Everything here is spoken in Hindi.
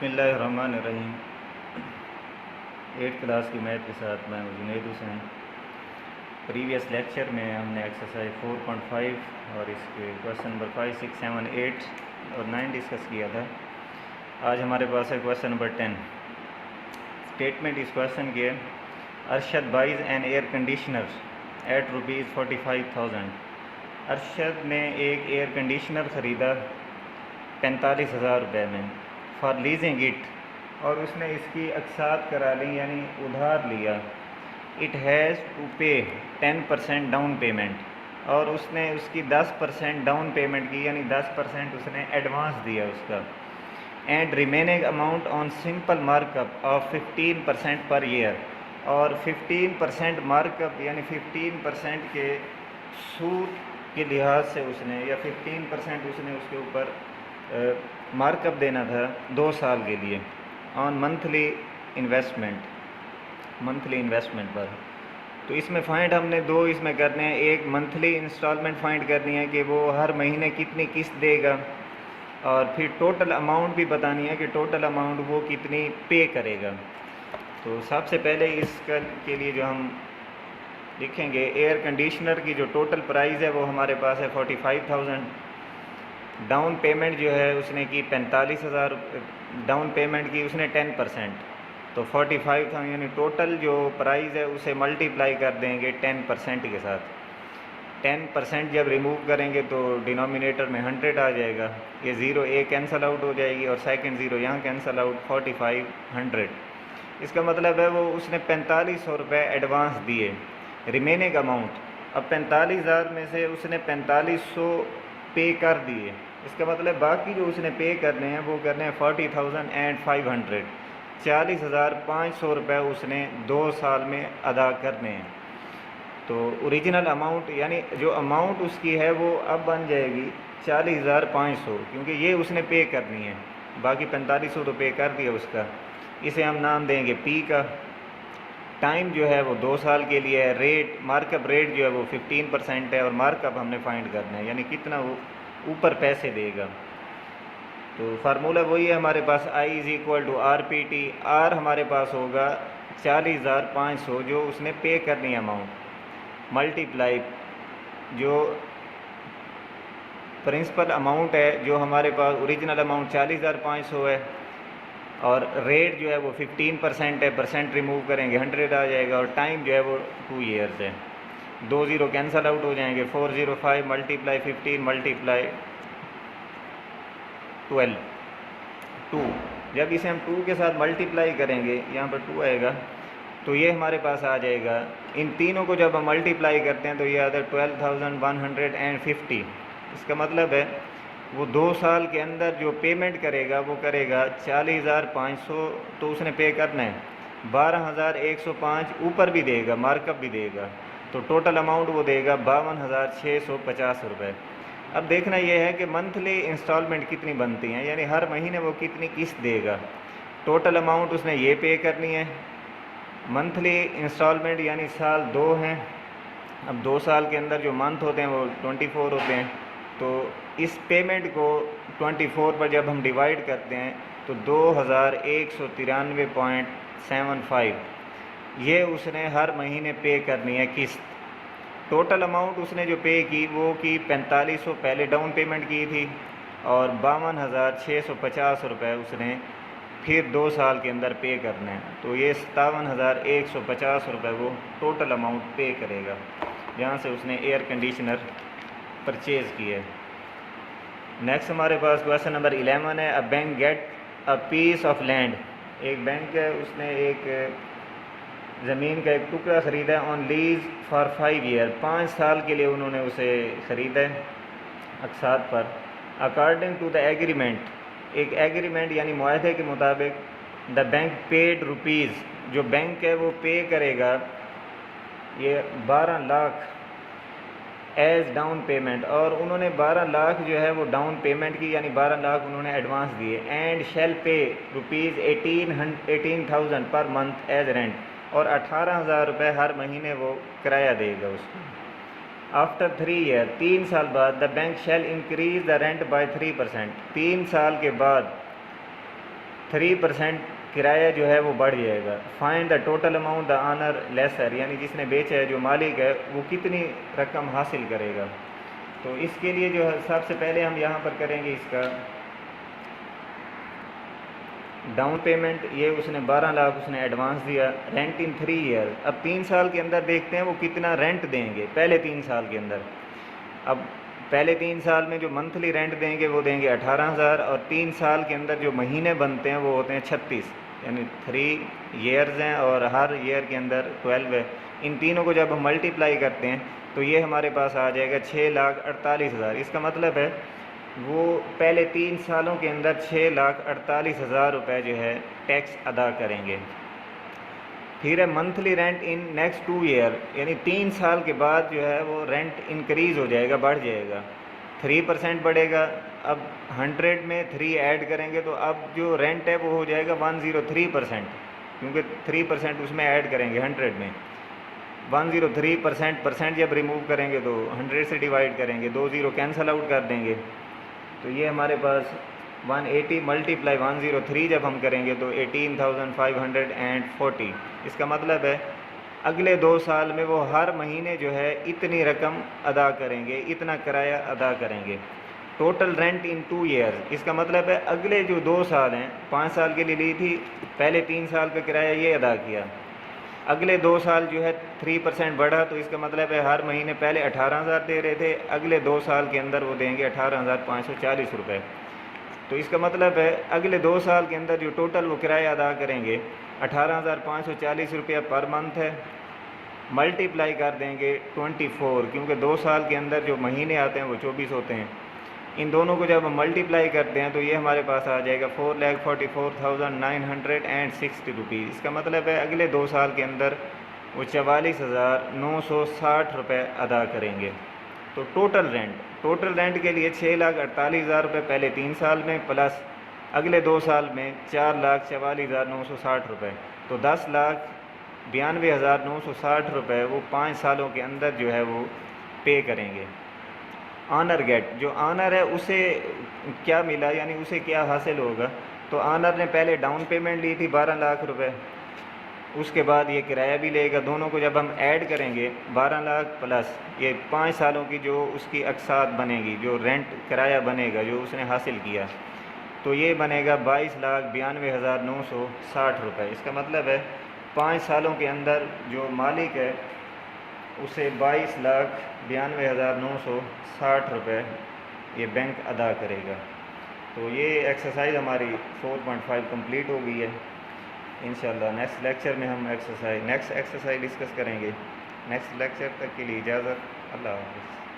बिस्मिल्लाहिर्रहमानिर्रहीम। 8th क्लास की मैथ के साथ मैं जुनैद हुसैन। प्रीवियस लेक्चर में हमने एक्सरसाइज 4.5 और इसके क्वेश्चन नंबर 5, 6, 7, 8 और 9 डिस्कस किया था। आज हमारे पास है क्वेश्चन नंबर 10। स्टेटमेंट इस क्वेश्चन की है, Arshad buys an air conditioner at ₹45,000। Arshad ने एक एयर कंडीशनर ख़रीदा 45,000 रुपये में, फॉर लीजिंग इट, और उसने इसकी अक़सात करा ली यानी उधार लिया। इट हैज़ टू पे 10% डाउन पेमेंट, और उसने उसकी 10% डाउन पेमेंट की यानी 10% उसने एडवांस दिया उसका। And remaining amount on simple markup of 15% per year, और 15% मार्कअप यानी 15% के सूद के लिहाज से उसने या 15% उसने उसके ऊपर मार्कअप देना था 2 साल के लिए ऑन मंथली इन्वेस्टमेंट पर। तो इसमें फ़ाइंड हमने दो इसमें करने हैं। एक मंथली इंस्टॉलमेंट फ़ाइंड करनी है कि वो हर महीने कितनी किस्त देगा, और फिर टोटल अमाउंट भी बतानी है कि टोटल अमाउंट वो कितनी पे करेगा। तो सबसे पहले इसका के लिए जो हम लिखेंगे, एयर कंडीशनर की जो टोटल प्राइस है वो हमारे पास है 45,000। डाउन पेमेंट जो है उसने की 45,000 डाउन पेमेंट की उसने 10%, तो 45,000 यानी टोटल जो प्राइस है उसे मल्टीप्लाई कर देंगे 10% के साथ। 10% जब रिमूव करेंगे तो डिनोमिनेटर में 100 आ जाएगा, ये ज़ीरो ए कैंसल आउट हो जाएगी और सेकंड ज़ीरो यहाँ कैंसल आउट, 4500। इसका मतलब है वो उसने 4500 रुपये एडवांस दिए। रिमेनिंग अमाउंट, अब 45,000 में से उसने 4500 पे कर दिए। इसका मतलब बाकी जो उसने पे करने हैं वो करने हैं 40,500, 40,500 रुपये उसने 2 साल में अदा करने हैं। तो ओरिजिनल अमाउंट यानी जो अमाउंट उसकी है वो अब बन जाएगी 40,500, क्योंकि ये उसने पे करनी है। बाकी 4500 तो पे कर दिया उसका। इसे हम नाम देंगे पी का। टाइम जो है वो 2 साल के लिए है। रेट, मार्कअप रेट जो है वो 15% है, और मार्कअप हमने फाइंड करना है यानी कितना वो ऊपर पैसे देगा। तो फार्मूला वही है हमारे पास, I = RPT। आर हमारे पास होगा 40,500 जो उसने पे करनी है अमाउंट, मल्टीप्लाई जो प्रिंसिपल अमाउंट है जो हमारे पास ओरिजिनल अमाउंट 40,500 है, और रेट जो है वो 15% है, परसेंट रिमूव करेंगे 100 आ जाएगा, और टाइम जो है वो 2 ईयर्स है। 2 ज़ीरो कैंसल आउट हो जाएंगे, 405 मल्टीप्लाई 15 मल्टीप्लाई 12 2। जब इसे हम 2 के साथ मल्टीप्लाई करेंगे, यहाँ पर 2 आएगा, तो ये हमारे पास आ जाएगा। इन तीनों को जब हम मल्टीप्लाई करते हैं तो ये आता है 12,150। इसका मतलब है वो 2 साल के अंदर जो पेमेंट करेगा वो करेगा 40,500, तो उसने पे करना है 12,105, ऊपर भी देगा, मार्कअप भी देगा, तो टोटल अमाउंट वो देगा 52,650 रुपये। अब देखना यह है कि मंथली इंस्टॉलमेंट कितनी बनती हैं, यानी हर महीने वो कितनी किस्त देगा। टोटल अमाउंट उसने ये पे करनी है। मंथली इंस्टॉलमेंट यानी साल 2 हैं। अब 2 साल के अंदर जो मंथ होते हैं वो 24 होते हैं, तो इस पेमेंट को 24 पर जब हम डिवाइड करते हैं तो 2,193.75 ये उसने हर महीने पे करनी है किस्त। टोटल अमाउंट उसने जो पे की वो की 4500 पहले डाउन पेमेंट की थी, और 52,650 रुपये उसने फिर 2 साल के अंदर पे करना है, तो ये 57,150 रुपये वो टोटल अमाउंट पे करेगा, जहाँ से उसने एयर कंडीशनर परचेज़ की है। नेक्स्ट हमारे पास क्वेश्चन नंबर 11 है, a bank get a piece of land. एक बैंक है, उसने एक ज़मीन का एक टुकड़ा ख़रीदा ऑन लीज़ फॉर 5 ईयर, 5 साल के लिए उन्होंने उसे ख़रीदा है अक़सात पर। अकॉर्डिंग टू द एग्रीमेंट, एक एग्रीमेंट यानी मुआहदे के मुताबिक, द बैंक पेड रुपीज़, जो बैंक है वो पे करेगा ये 12 लाख एज डाउन पेमेंट, और उन्होंने 12 लाख जो है वो डाउन पेमेंट की यानी 12 लाख उन्होंने एडवांस दिए। एंड शेल पे ₹18,000 पर मंथ एज रेंट, और 18,000 रुपये हर महीने वो किराया देगा उसको। आफ्टर 3 ईयर, 3 साल बाद, the bank shall increase the rent by 3%, 3 साल के बाद 3% किराया जो है वो बढ़ जाएगा। Find the total amount the owner lesser, यानी जिसने बेचा है, जो मालिक है, वो कितनी रकम हासिल करेगा। तो इसके लिए जो है सबसे पहले हम यहाँ पर करेंगे इसका डाउन पेमेंट। ये उसने 12 लाख उसने एडवांस दिया। रेंट इन 3 ईयर, अब 3 साल के अंदर देखते हैं वो कितना रेंट देंगे पहले 3 साल के अंदर। अब पहले 3 साल में जो मंथली रेंट देंगे वो देंगे 18,000, और 3 साल के अंदर जो महीने बनते हैं वो होते हैं 36, यानी 3 ईयर्स हैं और हर ईयर के अंदर 12 है। इन तीनों को जब हम मल्टीप्लाई करते हैं तो ये हमारे पास आ जाएगा 6,48,000। इसका मतलब है वो पहले 3 सालों के अंदर 6,48,000 रुपये जो है टैक्स अदा करेंगे। फिर है monthly rent in next 2 year, यानी 3 साल के बाद जो है वो रेंट इंक्रीज़ हो जाएगा, बढ़ जाएगा, 3% बढ़ेगा। अब 100 में 3 ऐड करेंगे तो अब जो रेंट है वो हो जाएगा 103%, क्योंकि 3% उसमें ऐड करेंगे 100 में। 103% जब रिमूव करेंगे तो 100 से डिवाइड करेंगे, 2 ज़ीरो कैंसल आउट कर देंगे, तो ये हमारे पास 180 मल्टीप्लाई 103 जब हम करेंगे तो 18,540। इसका मतलब है अगले 2 साल में वो हर महीने जो है इतनी रकम अदा करेंगे, इतना किराया अदा करेंगे। टोटल रेंट इन 2 ईयर्स, इसका मतलब है अगले जो 2 साल हैं, 5 साल के लिए ली थी, पहले 3 साल का किराया ये अदा किया, अगले 2 साल जो है 3% बढ़ा, तो इसका मतलब है हर महीने पहले 18,000 दे रहे थे, अगले 2 साल के अंदर वो देंगे 18,540 रुपये। तो इसका मतलब है अगले 2 साल के अंदर जो टोटल वो किराया अदा करेंगे 18,540 रुपया पर मंथ है। मल्टीप्लाई कर देंगे 24, क्योंकि 2 साल के अंदर जो महीने आते हैं वो 24 होते हैं। इन दोनों को जब हम मल्टीप्लाई करते हैं तो ये हमारे पास आ जाएगा 4,44,960 रुपीज़। इसका मतलब है अगले 2 साल के अंदर वो 44,960 रुपये अदा करेंगे। तो टोटल रेंट के लिए 6,48,000 रुपये पहले 3 साल में, प्लस अगले 2 साल में 4,44,960 रुपये, तो 10,92,960 रुपये वो 5 सालों के अंदर जो है वो पे करेंगे। ऑनर गेट, जो ऑनर है उसे क्या मिला, यानी उसे क्या हासिल होगा। तो ऑनर ने पहले डाउन पेमेंट ली थी 12 लाख रुपए, उसके बाद ये किराया भी लेगा। दोनों को जब हम ऐड करेंगे 12 लाख प्लस ये 5 सालों की जो उसकी अकसात बनेगी, जो रेंट किराया बनेगा जो उसने हासिल किया, तो ये बनेगा 22,92,960 रुपये। इसका मतलब है 5 सालों के अंदर जो मालिक है उसे 22,92,960 रुपये ये बैंक अदा करेगा। तो ये एक्सरसाइज हमारी 4.5 कंप्लीट हो गई है। इंशाल्लाह नेक्स्ट लेक्चर में हम नेक्स्ट एक्सरसाइज डिस्कस करेंगे। नेक्स्ट लेक्चर तक के लिए इजाज़त, अल्लाह हाफ़िज़।